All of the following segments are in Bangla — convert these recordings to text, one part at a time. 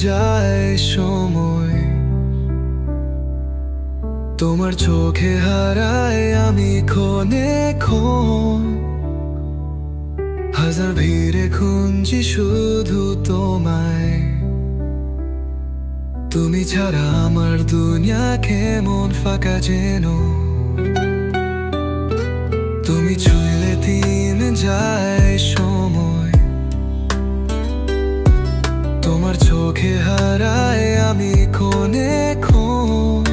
যায় সময়, তোমার চোখে হারায় আমি ক্ষণে ক্ষণ। হাজার ভিড়ে খুঁজি শুধু তোমায়, তুমি ছাড়া আমার দুনিয়া কেমন ফাঁকা যেন। তুমি ছুঁইলে থেমে যায় সময়, তোমার চোখে হারায় আমি ক্ষণে ক্ষণ।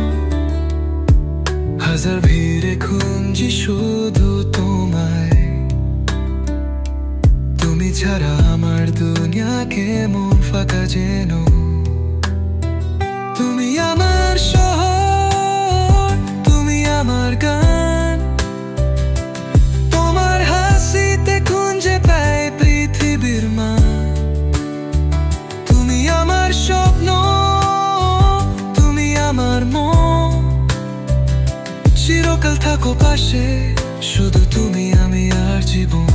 হাজার ভিড়ে খুঁজি শুধু তোমায়, তুমি ছাড়া আমার দুনিয়া কেমন ফাঁকা যেন। তুমি আমার শহর, তুমি আমার গান, তোমার হাসিতে খুঁজে পাই পৃথিবীর মান। তুমি আমার স্বপ্ন, তুমি আমার মন, চিরকাল থাকো পাশে, শুধু তুমি আমি আর জীবন।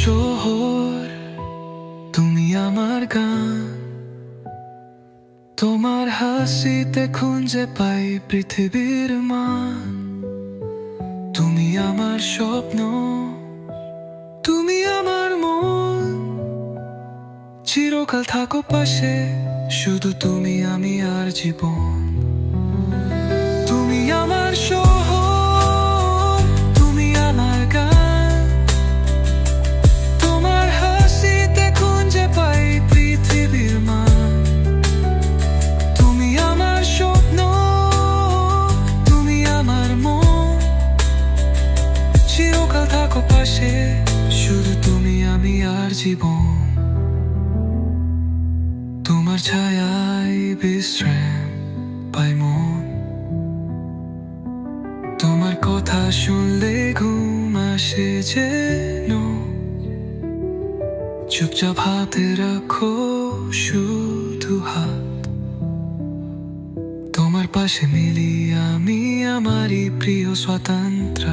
শহর, তুমি আমার গান, তোমার হাসিতে খুঁজে পাই পৃথিবীর মান। তুমি আমার স্বপ্ন, তুমি আমার মন, চিরকাল থাকো পাশে, শুধু তুমি আমি আর জীবন। তুমি আমার শহর, তুমি আমার গান, তোমার হাসিতে খুঁজে পাই পৃথিবীর মান। তুমি আমার স্বপ্ন, তুমি আমার মন, চিরকাল থাকো পাশে, শুধু তুমি আমি আর জীবন। তোমার ছায়ায় বিশ্রাম পাই মন, তোমার কথা শুনলে ঘুম আসে যেন। চুপচাপ হাতে রাখো শুধু হাত, তোমার পাশে মিলি আমি আমারই প্রিয় স্বতন্ত্র।